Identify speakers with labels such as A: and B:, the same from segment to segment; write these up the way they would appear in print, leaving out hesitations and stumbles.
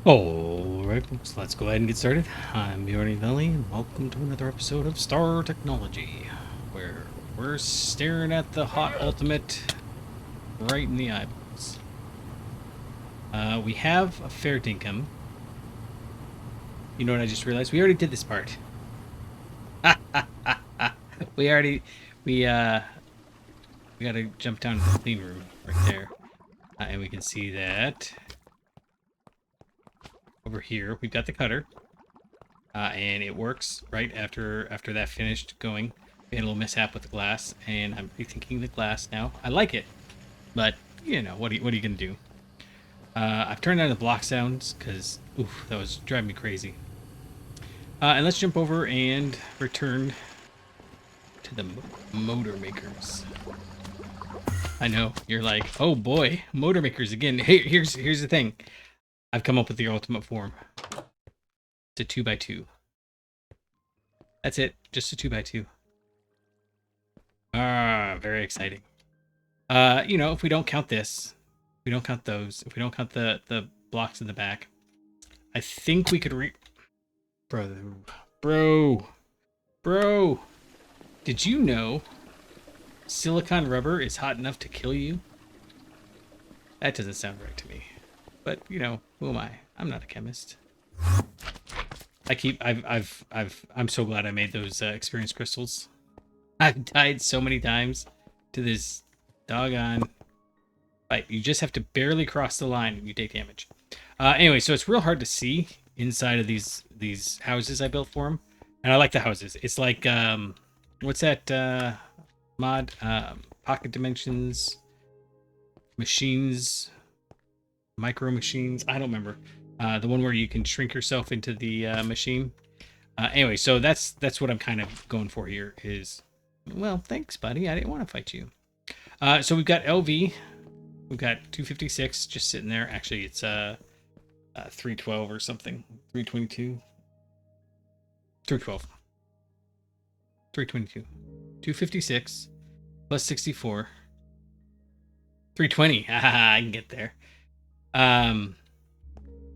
A: Alright folks, let's go ahead and get started. I'm Bjorny Valley, and welcome to another episode of Star Technology, where we're staring at the hot ultimate right in the eyeballs. We have a fair dinkum. You know what I just realized? We already did this part. we gotta jump down to the clean room right there. And we can see that over here we've got the cutter. And it works right after that finished going. We had a little mishap with the glass, and I'm rethinking the glass now. I like it, but you know what are you gonna do? I've turned down the block sounds because that was driving me crazy. And let's jump over and return to the motor makers. I know you're like, oh boy, motor makers again. Hey, here's the thing. I've come up with the ultimate form. It's a 2x2. That's it. Just a 2x2. Very exciting. You know, if we don't count this, if we don't count those, if we don't count the blocks in the back, I think we could Bro. Did you know silicone rubber is hot enough to kill you? That doesn't sound right to me. But, you know, who am I? I'm not a chemist. I'm so glad I made those experience crystals. I've died so many times to this doggone fight. You just have to barely cross the line and you take damage. Anyway, so it's real hard to see inside of these houses I built for them. And I like the houses. It's like, what's that mod? Pocket Dimensions, Machines, Micro Machines. I don't remember. The one where you can shrink yourself into the machine. Anyway, so that's what I'm kind of going for here is, well, thanks, buddy. I didn't want to fight you. So we've got LV. We've got 256 just sitting there. Actually, it's 312 or something. 322. 312. 322. 256 plus 64. 320. I can get there.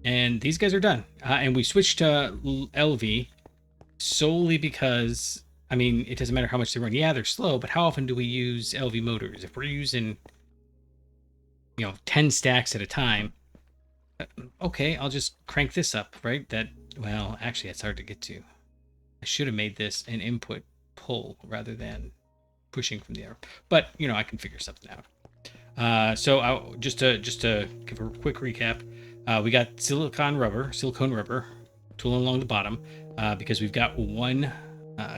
A: And these guys are done. And we switched to LV solely because, I mean, it doesn't matter how much they run. Yeah, they're slow, but how often do we use LV motors? If we're using, 10 stacks at a time, okay, I'll just crank this up, right? Well, actually, that's hard to get to. I should have made this an input pull rather than pushing from the air. But, I can figure something out. So just to give a quick recap, we got silicone rubber tooling along the bottom because we've got one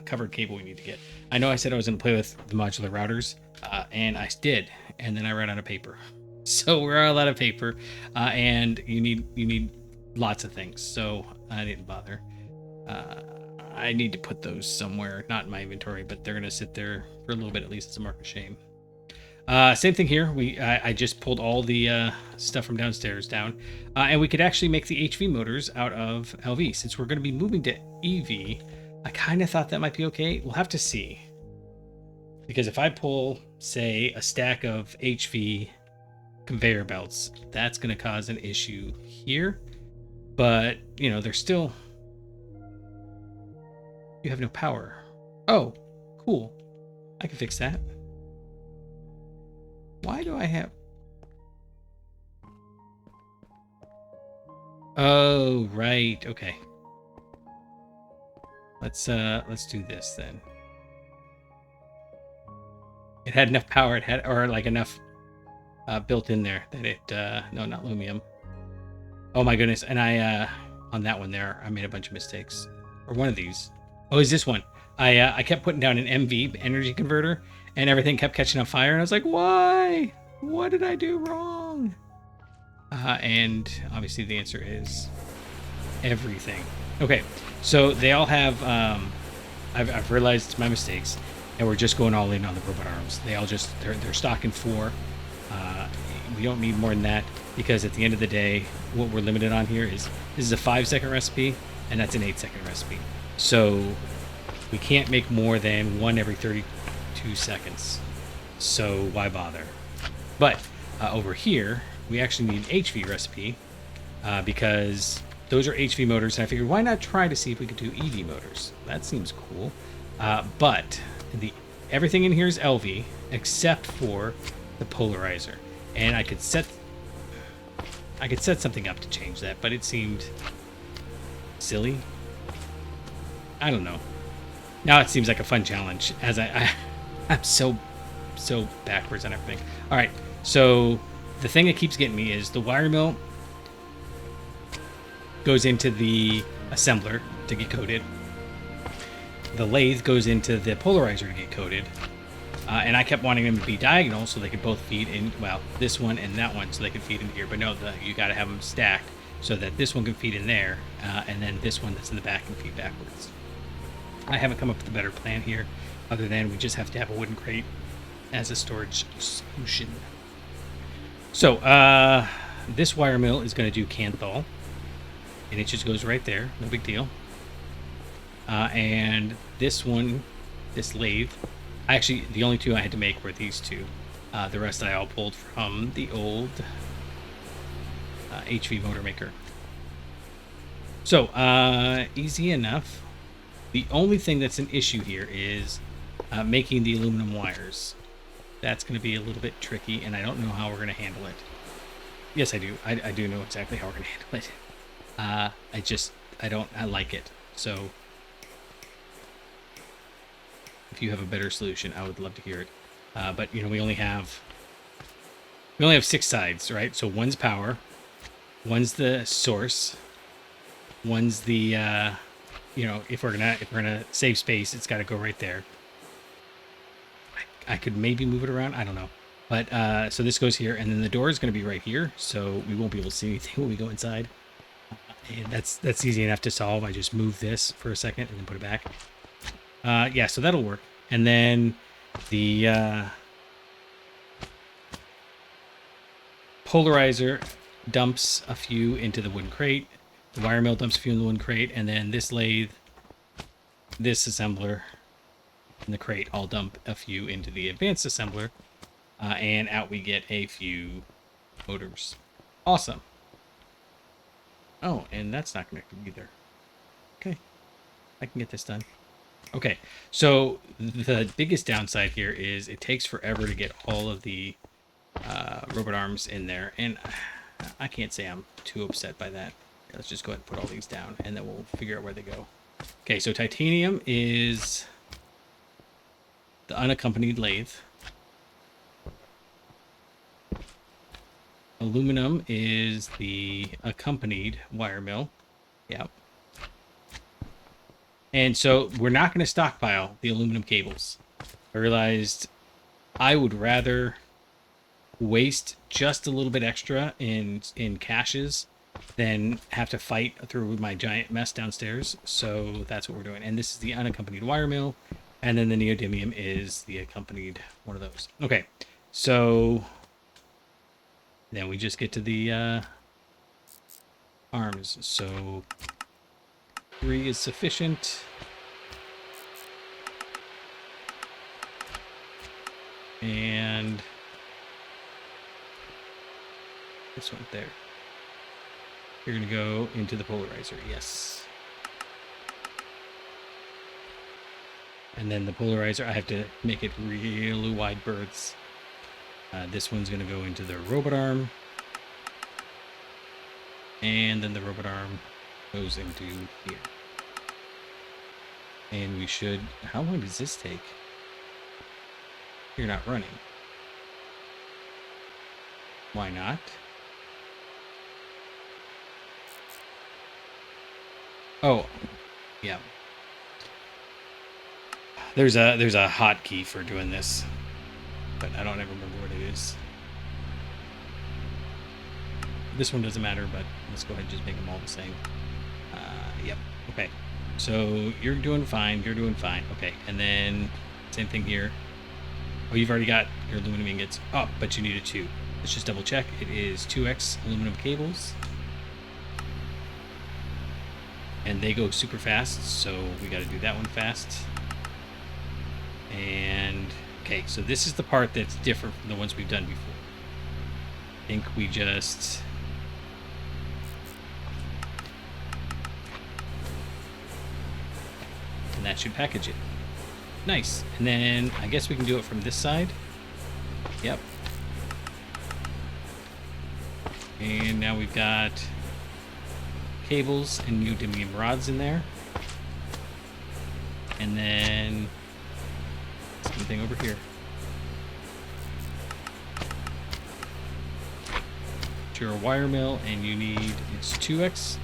A: covered cable we need to get. I know I said I was going to play with the modular routers, and I did, and then I ran out of paper. So we're all out of paper, and you need lots of things. So I didn't bother. I need to put those somewhere, not in my inventory, but they're going to sit there for a little bit at least. It's a mark of shame. Same thing here. I just pulled all the stuff from downstairs down, and we could actually make the HV motors out of LV. Since we're going to be moving to EV, I kind of thought that might be okay. We'll have to see. Because if I pull, say, a stack of HV conveyor belts, that's going to cause an issue here. But, there's still... You have no power. Oh, cool. I can fix that. Why do I have... Oh, right. Okay. Let's do this then. It had enough power. It had, or like enough built in there that it, no, not Lumium. Oh my goodness. And on that one there, I made a bunch of mistakes. Or one of these. Oh, is this one? I kept putting down an MV energy converter, and everything kept catching on fire, and I was like, why? What did I do wrong? And obviously the answer is everything. Okay, so they all have, I've realized my mistakes, and we're just going all in on the robot arms. They all just, they're stocking 4. We don't need more than that, because at the end of the day, what we're limited on here is, this is a 5-second recipe, and that's an 8-second recipe. So we can't make more than 1 every 32 seconds. So why bother? But over here, we actually need an HV recipe, because those are HV motors. And I figured, why not try to see if we could do EV motors? That seems cool. But everything in here is LV except for the polarizer. And I could set something up to change that, but it seemed silly. I don't know. Now it seems like a fun challenge, as I'm so backwards on everything. All right, so the thing that keeps getting me is the wire mill goes into the assembler to get coated. The lathe goes into the polarizer to get coated. And I kept wanting them to be diagonal so they could both feed in, well, this one and that one, so they could feed in here. But no, you got to have them stacked so that this one can feed in there, and then this one that's in the back can feed backwards. I haven't come up with a better plan here, other than we just have to have a wooden crate as a storage solution. So, this wire mill is going to do Canthal, and it just goes right there, no big deal. And this one, this lathe, actually, the only two I had to make were these two. The rest I all pulled from the old HV motor maker. So, easy enough. The only thing that's an issue here is making the aluminum wires. That's going to be a little bit tricky, and I don't know how we're going to handle it. Yes, I do. I do know exactly how we're going to handle it. I like it. So, if you have a better solution, I would love to hear it. But we only have 6 sides, right? So one's power, one's the source, one's the if we're gonna save space, it's got to go right there. I could maybe move it around. I don't know. But so this goes here, and then the door is going to be right here, so we won't be able to see anything when we go inside. And that's easy enough to solve. I just move this for a second and then put it back. Yeah, so that'll work. And then the polarizer dumps a few into the wooden crate. The wire mill dumps a few in the wooden crate. And then this lathe, this assembler, and the crate all dump a few into the advanced assembler. And out we get a few motors. Awesome. Oh, and that's not connected either. Okay. I can get this done. Okay, so the biggest downside here is it takes forever to get all of the robot arms in there, and I can't say I'm too upset by that. Let's just go ahead and put all these down, and then we'll figure out where they go. Okay, so titanium is the unaccompanied lathe. Aluminum is the accompanied wire mill. Yep. And so we're not going to stockpile the aluminum cables. I realized I would rather waste just a little bit extra in caches than have to fight through my giant mess downstairs. So that's what we're doing. And this is the unaccompanied wire mill. And then the neodymium is the accompanied one of those. Okay, so then we just get to the arms. So 3 is sufficient. And this one there. You're going to go into the polarizer. Yes. And then the polarizer, I have to make it really wide berths. This one's going to go into the robot arm. And then the robot arm goes into here. And we should... How long does this take? You're not running. Why not? Oh, yeah. There's a hotkey for doing this, but I don't ever remember what it is. This one doesn't matter, but let's go ahead and just make them all the same. Yep. Okay. So you're doing fine. You're doing fine. Okay. And then same thing here. Oh, you've already got your aluminum ingots. Oh, but you needed 2. Let's just double check. It is 2x aluminum cables. And they go super fast, so we got to do that one fast. And, okay, so this is the part that's different from the ones we've done before. I think we just that should package it. Nice. And then I guess we can do it from this side. Yep. And now we've got cables and neodymium rods in there. And then same thing over here. You're a wire mill, and you need, it's 2x.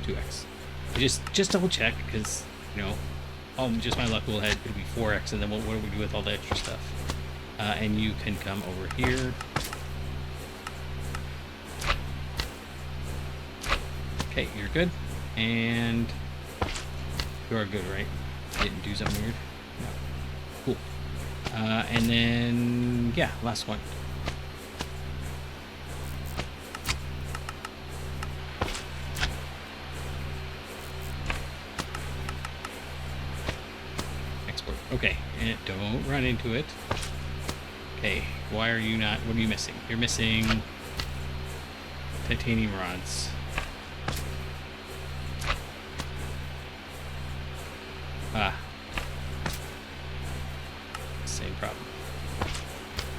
A: Just double check, because you know, just my luck will head it'll be 4x, and then what do we do with all the extra stuff? And you can come over here. Okay, you're good, and you are good, right? I didn't do something weird. No. Cool. And then yeah, last one. Okay, and don't run into it. Okay, why are you not? What are you missing? You're missing titanium rods. Ah. Same problem.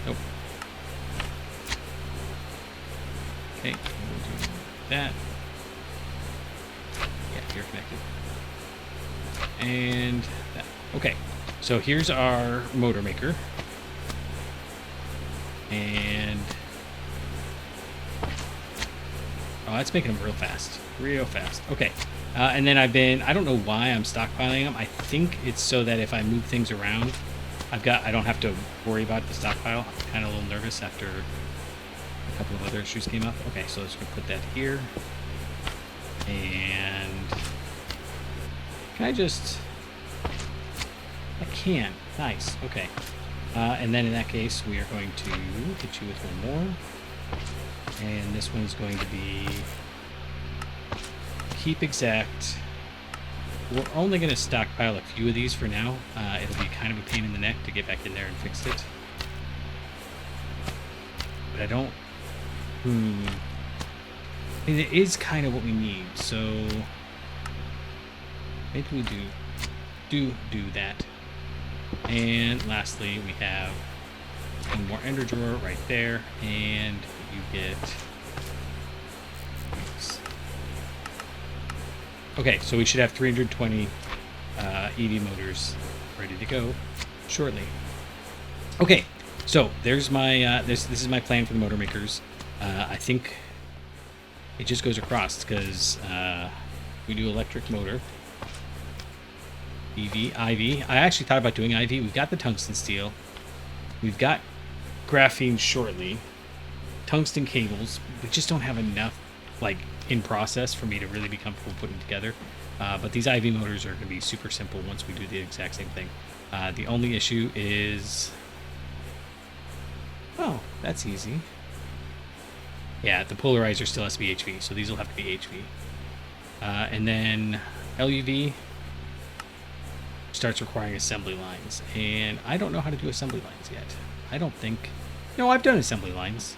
A: Nope. Okay, we'll do that. Yeah, you're connected. And that. Okay. So here's our motor maker, and oh, that's making them real fast. Okay, and then I don't know why I'm stockpiling them. I think it's so that if I move things around, I don't have to worry about the stockpile. I'm kind of a little nervous after a couple of other issues came up. Okay, so let's go put that here, and can I just? I can. Nice. Okay. And then in that case, we are going to hit you with one more. And this one's going to be keep exact. We're only going to stockpile a few of these for now. It'll be kind of a pain in the neck to get back in there and fix it. But I don't... I mean, it is kind of what we need, so... maybe we do that. And lastly, we have one more ender drawer right there, and you get... Okay, so we should have 320 EV motors ready to go shortly. Okay, so there's my this is my plan for the motor makers. I think it just goes across because we do electric motor. EV, IV. I actually thought about doing IV. We've got the tungsten steel. We've got graphene shortly. Tungsten cables. We just don't have enough, like, in process for me to really be comfortable putting together. But these IV motors are going to be super simple once we do the exact same thing. The only issue is... oh, that's easy. Yeah, the polarizer still has to be HV, so these will have to be HV. And then LUV starts requiring assembly lines, and I don't know how to do assembly lines yet. I don't think... no, I've done assembly lines.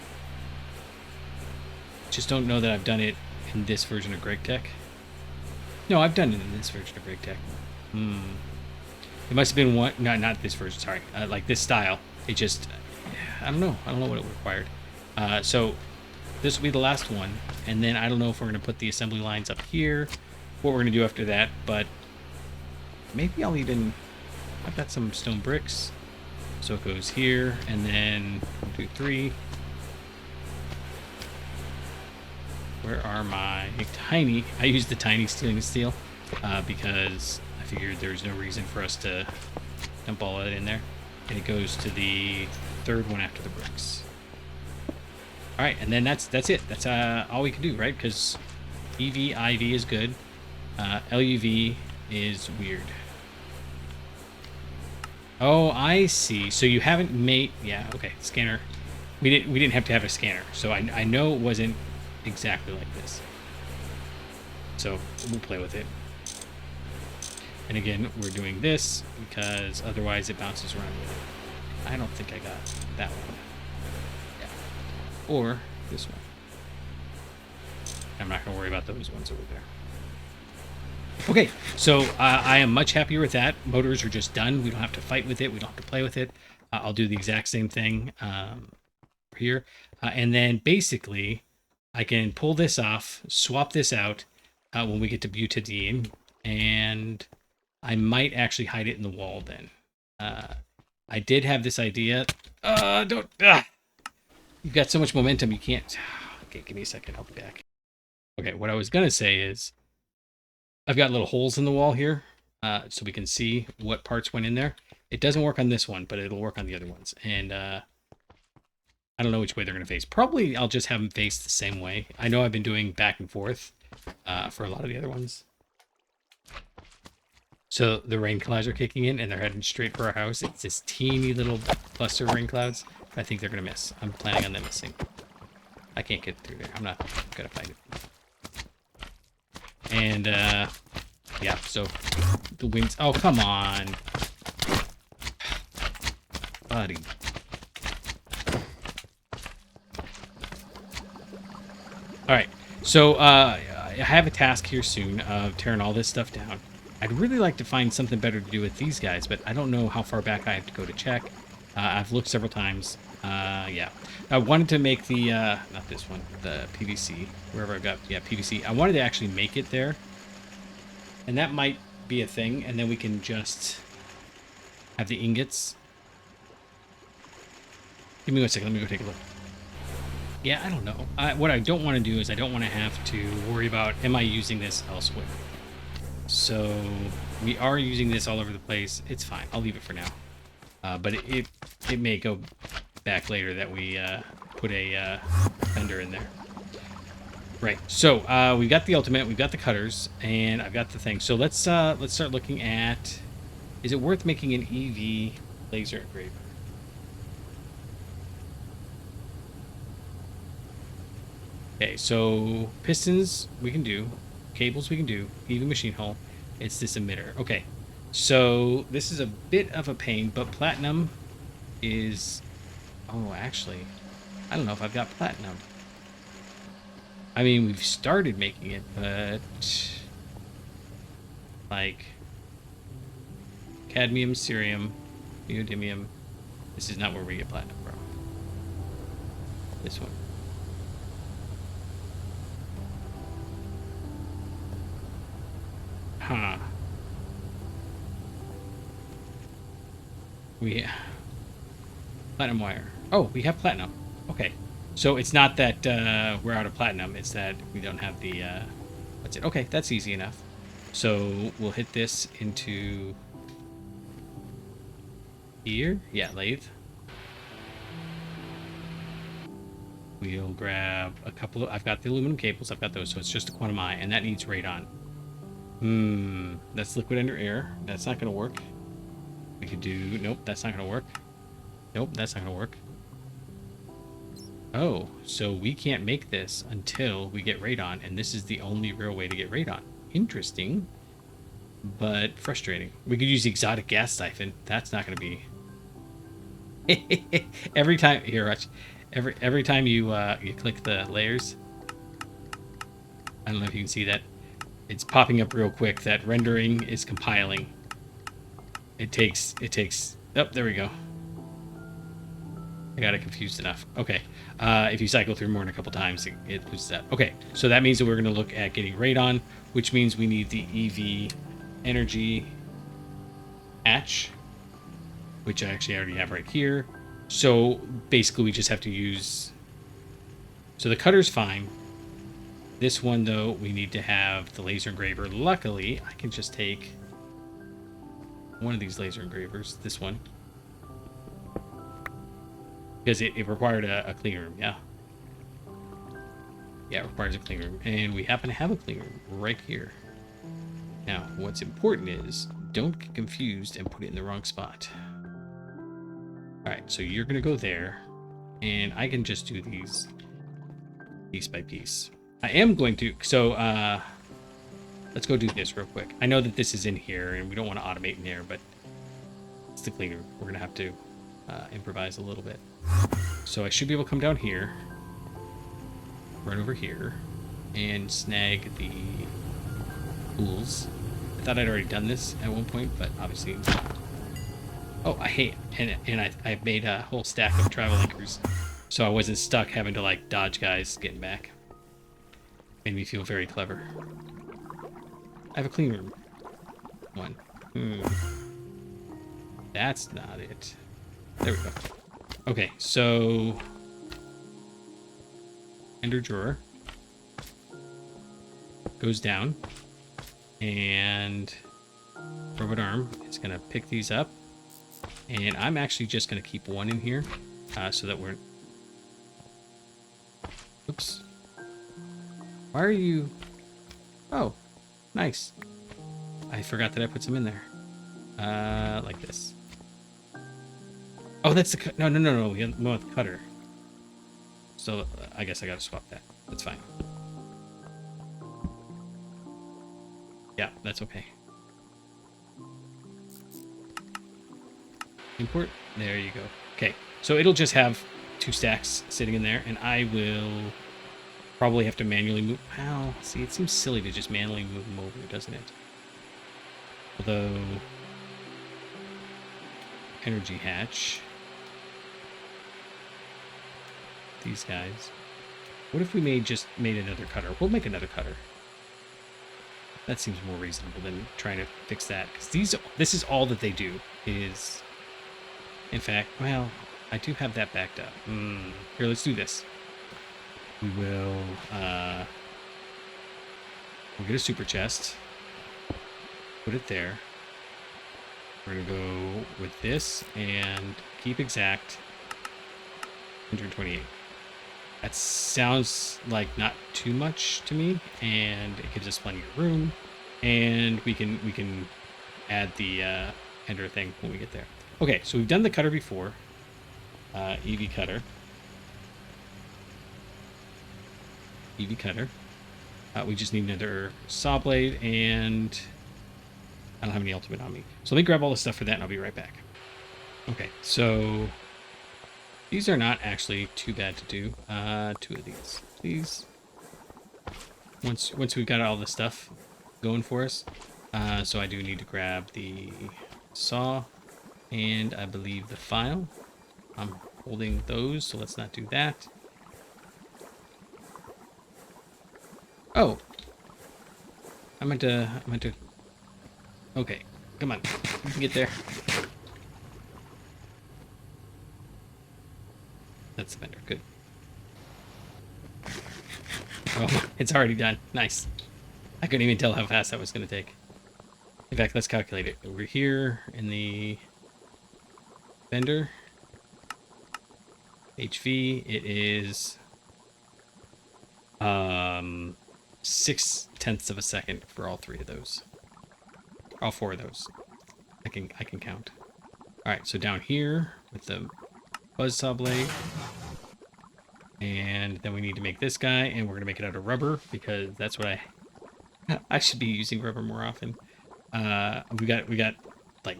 A: Just don't know that I've done it in this version of Gregtech. No, I've done it in this version of Gregtech. It must have been one... no, not this version, sorry. Like this style. It just... I don't know what it required. So this will be the last one, and then I don't know if we're going to put the assembly lines up here, what we're going to do after that, but maybe I'll even... I've got some stone bricks, so it goes here, and then 1, 2, 3. Where are my tiny... I used the tiny stainless steel because I figured there's no reason for us to dump all that in there. And it goes to the third one after the bricks. All right, and then that's it. That's all we can do, right? Because EV, IV is good. LUV is weird. Oh, I see. So you haven't made... yeah, okay, scanner. We didn't have to have a scanner, so I know it wasn't exactly like this. So we'll play with it. And again, we're doing this because otherwise it bounces around with it. I don't think I got that one. Yeah. Or this one. I'm not going to worry about those ones over there. Okay, so I am much happier with that. Motors are just done. We don't have to fight with it. We don't have to play with it. I'll do the exact same thing here. And then basically, I can pull this off, swap this out when we get to butadiene, and I might actually hide it in the wall then. I did have this idea. Don't. You've got so much momentum, you can't. Okay, give me a second. I'll be back. Okay, what I was going to say is I've got little holes in the wall here so we can see what parts went in there. It doesn't work on this one, but it'll work on the other ones. And I don't know which way they're going to face. Probably I'll just have them face the same way. I know I've been doing back and forth for a lot of the other ones. So the rain clouds are kicking in and they're heading straight for our house. It's this teeny little cluster of rain clouds. I think they're going to miss. I'm planning on them missing. I can't get through there. I'm not going to fight it. And, yeah, so the winds... Oh, come on. Buddy. Alright, so I have a task here soon of tearing all this stuff down. I'd really like to find something better to do with these guys, but I don't know how far back I have to go to check. I've looked several times. Yeah. I wanted to make the, not this one, the PVC, wherever I've got, yeah, PVC. I wanted to actually make it there. And that might be a thing, and then we can just have the ingots. Give me 1 second, let me go take a look. Yeah, I don't know. What I don't want to do is I don't want to have to worry about, am I using this elsewhere? So we are using this all over the place. It's fine. I'll leave it for now. But it may go back later that we put a fender in there. Right. So we've got the ultimate, we've got the cutters, and I've got the thing. So let's start looking at. Is it worth making an EV laser engraver? Okay. So pistons we can do, cables we can do, EV machine hull. It's this emitter. Okay. So this is a bit of a pain, but platinum is... Oh, actually, I don't know if I've got platinum. I mean, we've started making it, but... Like... Cadmium, cerium, neodymium. This is not where we get platinum from. This one. Huh. Platinum wire. Oh, we have platinum. Okay. So it's not that we're out of platinum. It's that we don't have the... what's it? Okay, that's easy enough. So we'll hit this into... Here? Yeah, lathe. We'll grab a couple of... I've got the aluminum cables. I've got those. So it's just a quantum eye. And that needs radon. That's liquid under air. That's not going to work. We could do... Nope, that's not going to work. Nope, that's not going to work. Oh, so we can't make this until we get radon, and this is the only real way to get radon. Interesting, but frustrating. We could use the exotic gas siphon. That's not going to be... Every time... Here, watch. Every time you click the layers... I don't know if you can see that. It's popping up real quick. That rendering is compiling. It takes... Oh, there we go. I got it confused enough. Okay. If you cycle through more than a couple times, it loses that. Okay. So that means that we're going to look at getting radon, which means we need the EV energy hatch, which I actually already have right here. So basically we just have to use... So the cutter's fine. This one, though, we need to have the laser engraver. Luckily, I can just take one of these laser engravers, this one. Because it required a clean room, yeah. Yeah, it requires a clean room. And we happen to have a clean room right here. Now, what's important is don't get confused and put it in the wrong spot. Alright, so you're going to go there. And I can just do these piece by piece. I am going to... So, let's go do this real quick. I know that this is in here, and we don't want to automate in there, but it's the clean room. We're going to have to improvise a little bit. So I should be able to come down here, run over here, and snag the tools. I thought I'd already done this at one point, but obviously... Oh, I hate... And I made a whole stack of travel anchors, so I wasn't stuck having to, like, dodge guys getting back. Made me feel very clever. I have a clean room. One. That's not it. There we go. Okay, so... Ender drawer. Goes down. And... Robot arm is going to pick these up. And I'm actually just going to keep one in here. So that we're... Oops. Why are you... Oh, nice. I forgot that I put some in there. Like this. Oh, that's the... No. We want the cutter. So, I guess I gotta swap that. That's fine. Yeah, that's okay. Import. There you go. Okay, so it'll just have 2 stacks sitting in there, and I will probably have to manually move... Well, see, it seems silly to just manually move them over, doesn't it? Although... Energy hatch. These guys. What if we made another cutter? We'll make another cutter. That seems more reasonable than trying to fix that. Because this is all that they do. Is... In fact, well, I do have that backed up. Here, let's do this. We will, we'll get a super chest. Put it there. We're going to go with this and keep exact 128. That sounds like not too much to me, and it gives us plenty of room, and we can add the ender thing when we get there. Okay, so we've done the cutter before. EV cutter. EV cutter. We just need another saw blade, and I don't have any ultimate on me. So let me grab all the stuff for that, and I'll be right back. Okay, so these are not actually too bad to do. 2 of these, please. Once we've got all the stuff going for us. So I do need to grab the saw, and I believe the file. I'm holding those, so let's not do that. Oh, I meant to. Okay, come on, we can get there. That's the vendor. Good. Oh, it's already done. Nice. I couldn't even tell how fast that was going to take. In fact, let's calculate it. Over here in the vendor, HV, it is 0.6 of a second for all 3 of those. All 4 of those. I can count. All right, so down here with the buzzsaw blade, and then we need to make this guy, and we're gonna make it out of rubber because that's what I should be using rubber more often. We got like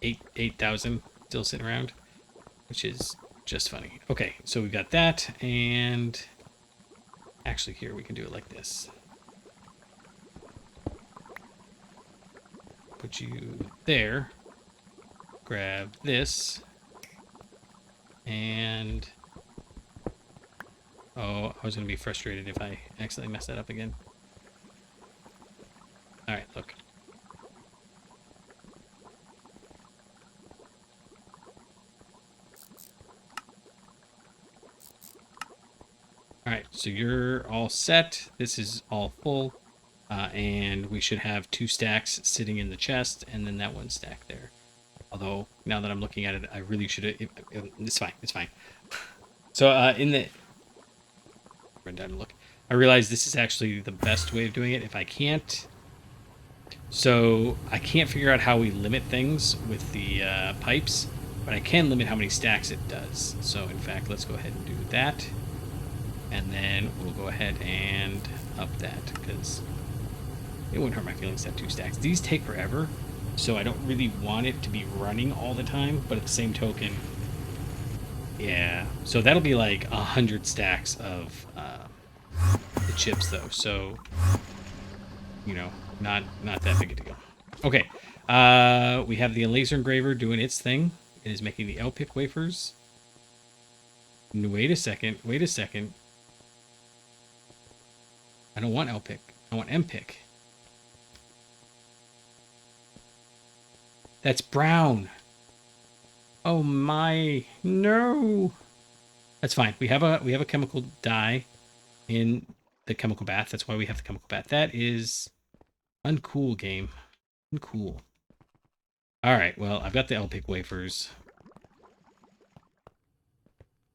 A: 8,000 still sitting around, which is just funny. Okay, so we got that, and actually here we can do it like this. Put you there. Grab this. And... oh, I was going to be frustrated if I accidentally messed that up again. Alright, look. Alright, so you're all set. This is all full. And we should have 2 stacks sitting in the chest, and then that 1 stack there. Although, now that I'm looking at it, I really should have... It's fine, it's fine. So, in the... Run down and look. I realize this is actually the best way of doing it. If I can't... So, I can't figure out how we limit things with the pipes, but I can limit how many stacks it does. So, in fact, let's go ahead and do that. And then we'll go ahead and up that, because it wouldn't hurt my feelings to have 2 stacks. These take forever, so I don't really want it to be running all the time, but at the same token, yeah. So that'll be like 100 stacks of the chips, though. So you know, not that big a deal. Okay. We have the laser engraver doing its thing. It is making the LPIC wafers. Wait a second. Wait a second. I don't want LPIC. I want MPIC. That's brown. Oh my. No. That's fine. We have a chemical dye in the chemical bath. That's why we have the chemical bath. That is uncool, game. Uncool. All right. Well, I've got the LPIC wafers.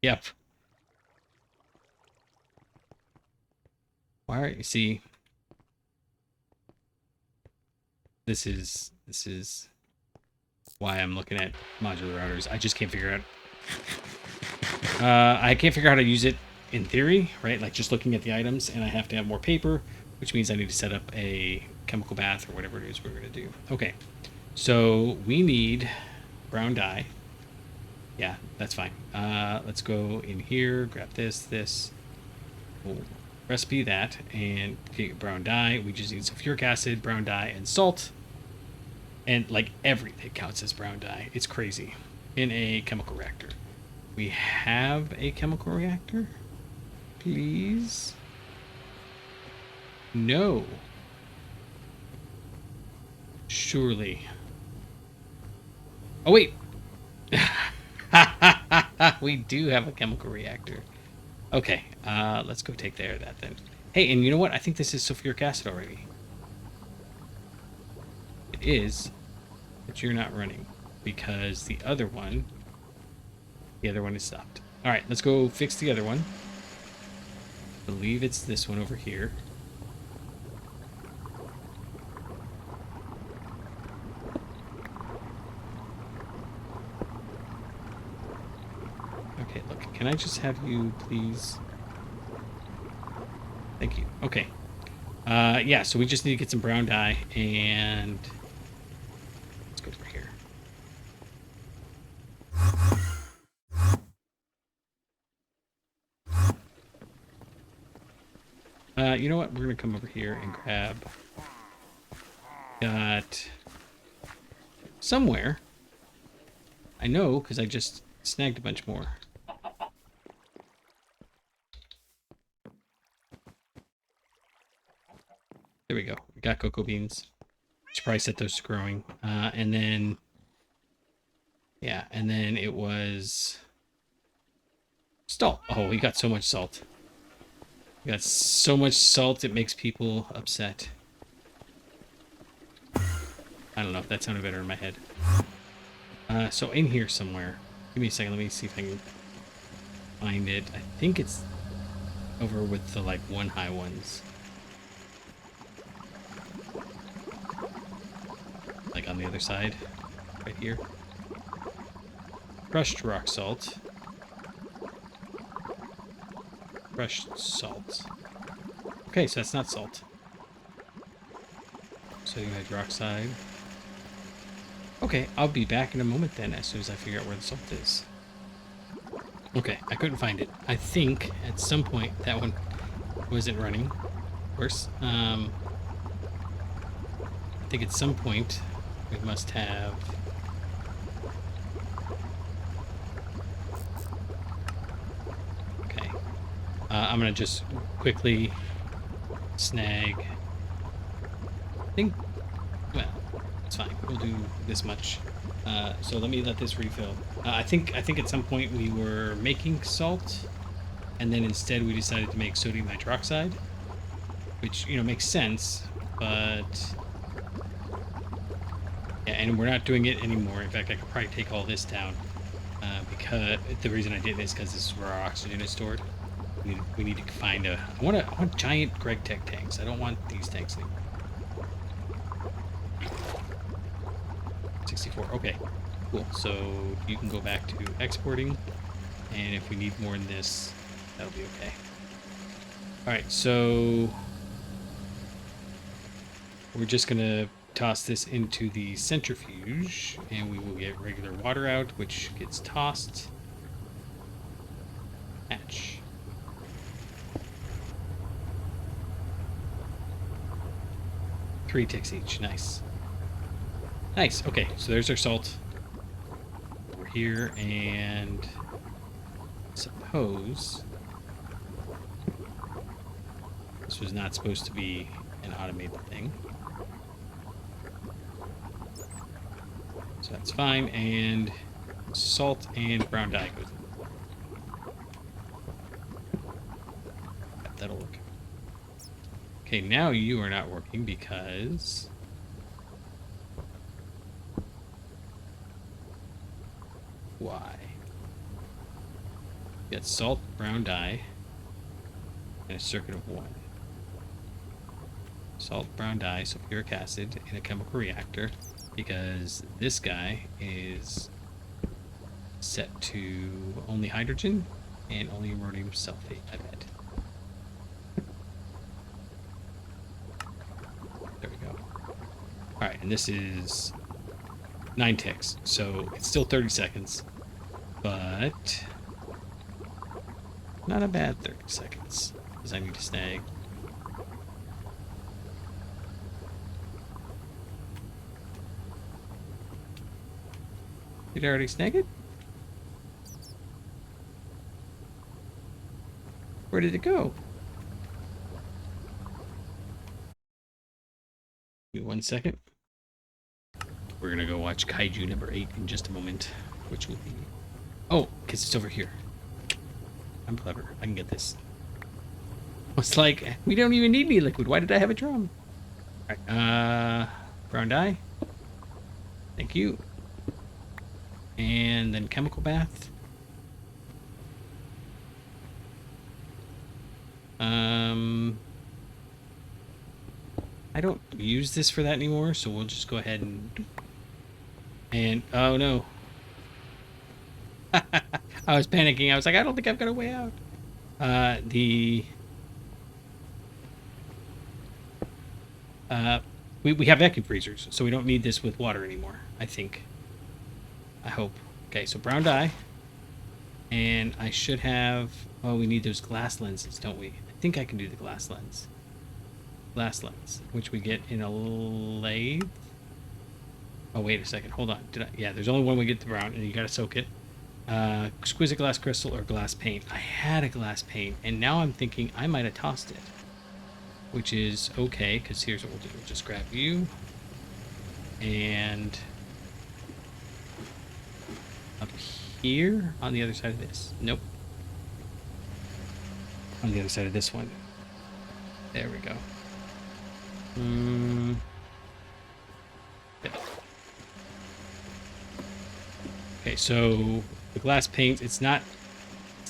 A: Yep. All right. You see, this is why I'm looking at modular routers. I just can't figure out. I can't figure out how to use it in theory, right? Like just looking at the items, and I have to have more paper, which means I need to set up a chemical bath or whatever it is we're going to do. Okay, so we need brown dye. Yeah, that's fine. Let's go in here, grab this. We'll recipe that, and get brown dye. We just need sulfuric acid, brown dye, and salt. And like everything counts as brown dye. It's crazy. In a chemical reactor. We have a chemical reactor? Please? No. Surely. Oh, wait. We do have a chemical reactor. Okay, let's go take care of that then. Hey, and you know what? I think this is sulfuric acid already. It is, but you're not running because the other one is stopped. All right, let's go fix the other one. I believe it's this one over here. Okay, look, can I just have you please? Thank you. Okay. Yeah, so we just need to get some brown dye, and let's go over here. You know what? We're going to come over here and grab... Got... Somewhere. I know, because I just snagged a bunch more. There we go. We got cocoa beans. Should probably set those to growing. And then... Yeah, and then it was... Salt. Oh, we got so much salt. We got so much salt, it makes people upset. I don't know if that sounded better in my head. So in here somewhere. Give me a second, let me see if I can find it. I think it's over with the, like, one high ones. Like on the other side. Right here. Crushed rock salt. Crushed salt. Okay, so that's not salt. Sodium hydroxide. Okay, I'll be back in a moment then, as soon as I figure out where the salt is. Okay, I couldn't find it. I think at some point that one wasn't running. Of course. I think at some point we must have... I'm going to just quickly snag... I think... Well, it's fine. We'll do this much. So let me let this refill. I think at some point we were making salt, and then instead we decided to make sodium hydroxide, which, you know, makes sense, but... Yeah, and we're not doing it anymore. In fact, I could probably take all this down, because the reason I did this is because this is where our oxygen is stored. We need to find a... I want giant Gregtech tanks. I don't want these tanks anymore. 64. Okay, cool. So you can go back to exporting, and if we need more than this, that'll be okay. All right, so we're just gonna toss this into the centrifuge, and we will get regular water out, which gets tossed. Hatch. 3 ticks each. Nice. Nice. Okay, so there's our salt. Over here, and suppose this was not supposed to be an automated thing. So that's fine, and salt and brown dye goes in. That'll work. Okay, now you are not working because why? You got salt, brown dye, and a circuit of 1. Salt, brown dye, sulfuric acid in a chemical reactor, because this guy is set to only hydrogen and only ammonium sulfate, I bet. There we go. Alright, and this is 9 ticks, so it's still 30 seconds, but not a bad 30 seconds, because I need to snag. Did I already snag it? Where did it go? Give me 1 second. We're gonna go watch Kaiju number 8 in just a moment, which will be... Oh, because it's over here. I'm clever. I can get this. It's like, we don't even need any liquid. Why did I have a drum? Alright, brown dye. Thank you. And then chemical bath. I don't use this for that anymore, so we'll just go ahead and oh no. I was panicking. I was like, I don't think I'm gonna weigh out. We have vacuum freezers, so we don't need this with water anymore, I think. I hope. Okay, so brown dye. And I should have... Oh, we need those glass lenses, don't we? I think I can do the glass lens. Glass lens, which we get in a lathe. Oh, wait a second. Hold on. Did I? Yeah, there's only one way to get the brown, and you gotta soak it. Exquisite glass crystal or glass paint. I had a glass paint, and now I'm thinking I might have tossed it. Which is okay, because here's what we'll do. We'll just grab you. And... up here on the other side of this. Nope. On the other side of this one. There we go. Yeah. Okay, so the glass paint, it's not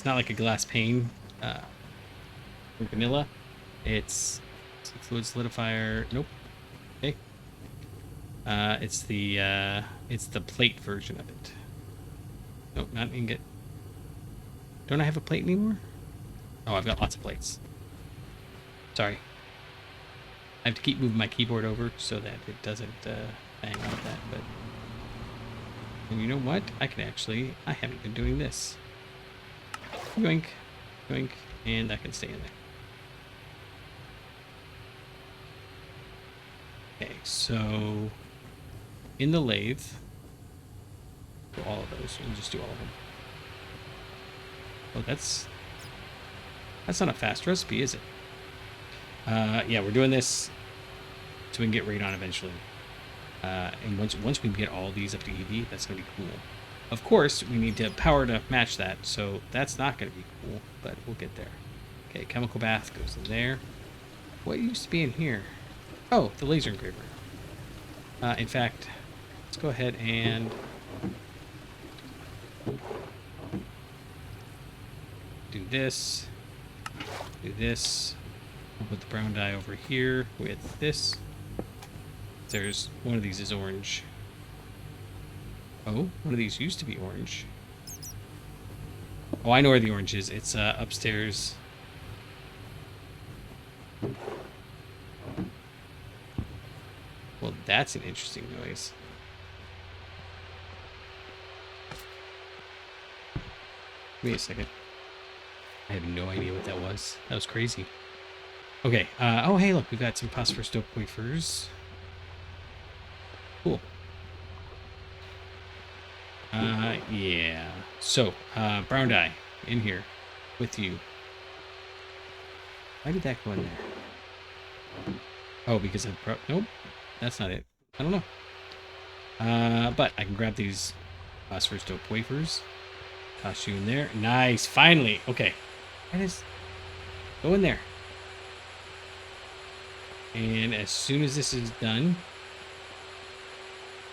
A: like a glass pane from vanilla. It's fluid solidifier. Nope. Okay. It's the plate version of it. Nope, not ingot. Don't I have a plate anymore? Oh, I've got lots of plates. Sorry. I have to keep moving my keyboard over so that it doesn't hang out that, but... And you know what? I haven't been doing this. Yoink, yoink, and that can stay in there. Okay, so... in the lathe... do all of those. We'll just do all of them. Oh, that's not a fast recipe, is it? Yeah, we're doing this so we can get radon eventually. And once we get all these up to EV, that's going to be cool. Of course, we need to power to match that, so that's not going to be cool, but we'll get there. Okay, chemical bath goes in there. What used to be in here? Oh, the laser engraver. In fact, let's go ahead and... do this. Do this. We'll put the brown dye over here with this. There's one of these is orange. Oh, one of these used to be orange. Oh, I know where the orange is. It's upstairs. Well, that's an interesting noise. Wait a second. I have no idea what that was. That was crazy. Okay. Oh, hey, look. We've got some phosphorus dope wafers. Cool. Yeah. So, brown dye in here with you. Why did that go in there? Oh, because nope, that's not it. I don't know. But I can grab these phosphorus dope wafers. Toss you in there. Nice. Finally. Okay. Go in there. And as soon as this is done,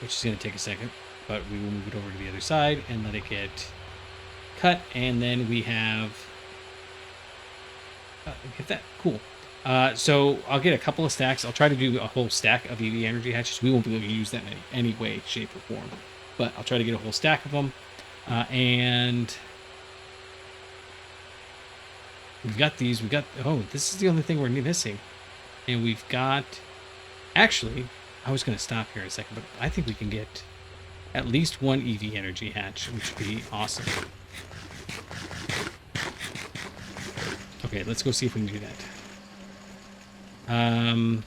A: which is going to take a second, but we will move it over to the other side and let it get cut. And then we have... get that. Cool. So I'll get a couple of stacks. I'll try to do a whole stack of EV energy hatches. We won't be able to use them in any way, shape, or form. But I'll try to get a whole stack of them. And we've got these. Oh, this is the only thing we're missing. And we've got... Actually, I was going to stop here a second, but I think we can get at least one EV energy hatch, which would be awesome. Okay, let's go see if we can do that.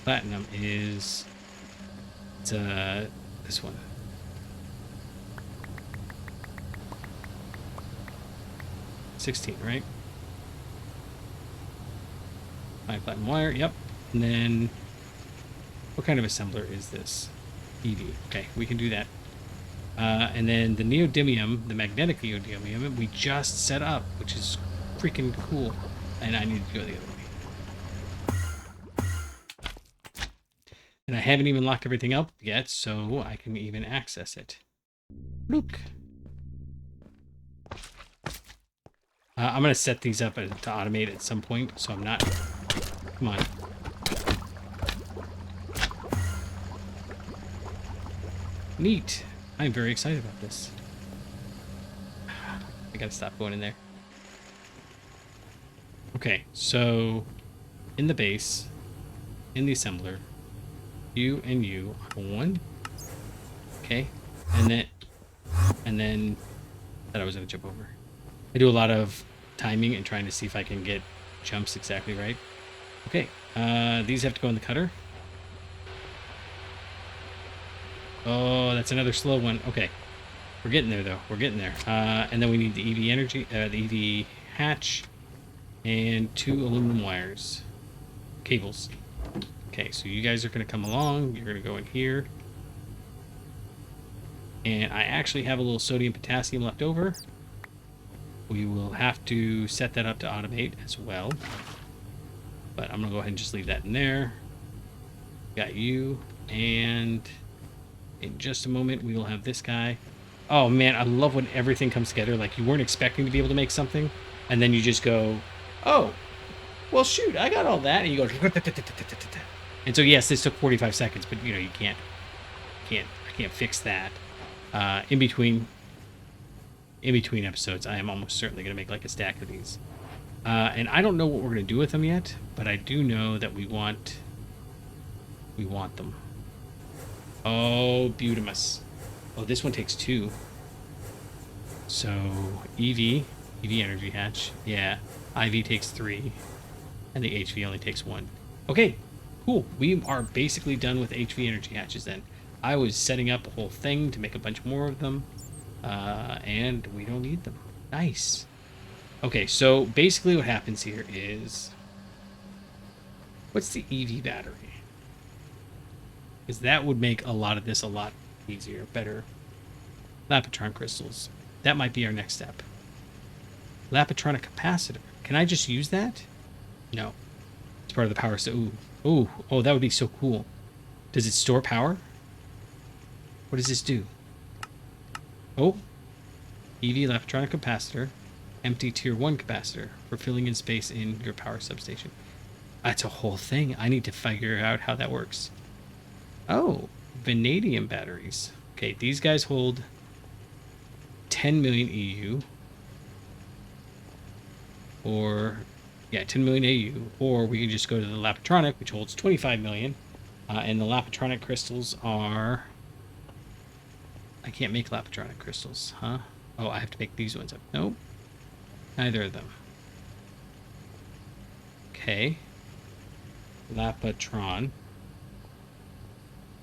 A: Platinum is... It's, this one. $16, right? My platinum wire, yep. And then, what kind of assembler is this? EV. Okay, we can do that. And then the neodymium, the magnetic neodymium, we just set up, which is freaking cool. And I need to go the other way. And I haven't even locked everything up yet, so I can even access it. Look. I'm going to set these up to automate at some point, so I'm not... Come on. Neat. I'm very excited about this. I gotta stop going in there. Okay, so in the base, in the assembler, you and you are one. Okay, and then that I was gonna jump over. I do a lot of timing and trying to see if I can get jumps exactly right. Okay, these have to go in the cutter. Oh, that's another slow one. Okay. We're getting there, though. We're getting there. And then we need the EV energy, the EV hatch, and 2 aluminum wires. Cables. Okay, so you guys are going to come along. You're going to go in here. And I actually have a little sodium potassium left over. We will have to set that up to automate as well. But I'm going to go ahead and just leave that in there. Got you. And... in just a moment, we will have this guy. Oh, man, I love when everything comes together. Like, you weren't expecting to be able to make something, and then you just go, oh, well, shoot, I got all that. And you go... And so, yes, this took 45 seconds, but, you know, I can't fix that. In between episodes, I am almost certainly going to make, like, a stack of these. And I don't know what we're going to do with them yet, but I do know that we want them. Oh, beautimus. Oh, this one takes 2. So, EV energy hatch. Yeah. IV takes 3. And the HV only takes 1. Okay, cool. We are basically done with HV energy hatches then. I was setting up a whole thing to make a bunch more of them. And we don't need them. Nice. Okay, so basically what happens here is... what's the EV battery? Because that would make a lot of this a lot easier, better. Lapotron crystals. That might be our next step. Lapotronic capacitor. Can I just use that? No. It's part of the power. So, ooh, that would be so cool. Does it store power? What does this do? Oh, EV Lapotronic capacitor. Empty tier 1 capacitor for filling in space in your power substation. That's a whole thing. I need to figure out how that works. Oh, vanadium batteries. Okay, these guys hold 10 million EU. Or, yeah, 10 million AU. Or we can just go to the Lapotronic, which holds 25 million. And the Lapotronic crystals are... I can't make Lapotronic crystals, huh? Oh, I have to make these ones up. Nope. Neither of them. Okay. Lapotron.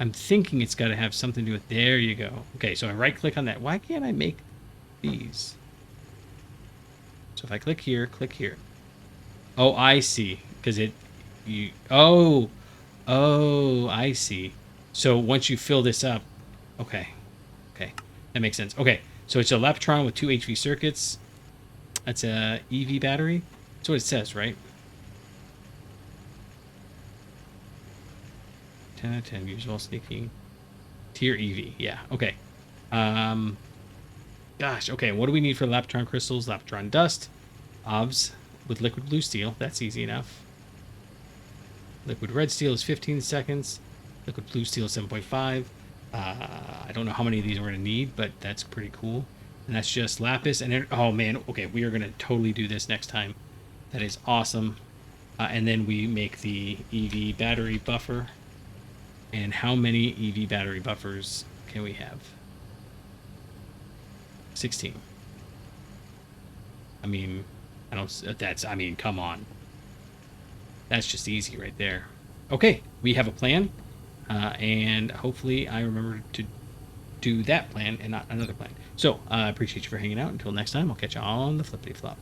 A: I'm thinking it's got to have something to do with... There you go. Okay, so I right-click on that. Why can't I make these? So if I click here, click here. Oh, I see. Because oh, I see. So once you fill this up... Okay. Okay. That makes sense. Okay. So it's a Leptron with 2 HV circuits. That's a EV battery. That's what it says, right? 10 out of 10. Use while sneaking. Tier EV. Yeah. Okay. Gosh. Okay. What do we need for Leptron crystals? Leptron dust. OBS with liquid blue steel. That's easy enough. Liquid red steel is 15 seconds. Liquid blue steel is 7.5. I don't know how many of these we're going to need, but that's pretty cool. And that's just lapis. And oh, man. Okay. We are going to totally do this next time. That is awesome. And then we make the EV battery buffer. And how many EV battery buffers can we have? 16. I mean, I mean, come on. That's just easy right there. Okay, we have a plan. And hopefully I remember to do that plan and not another plan. So I appreciate you for hanging out. Until next time, I'll catch you on the flippity flop.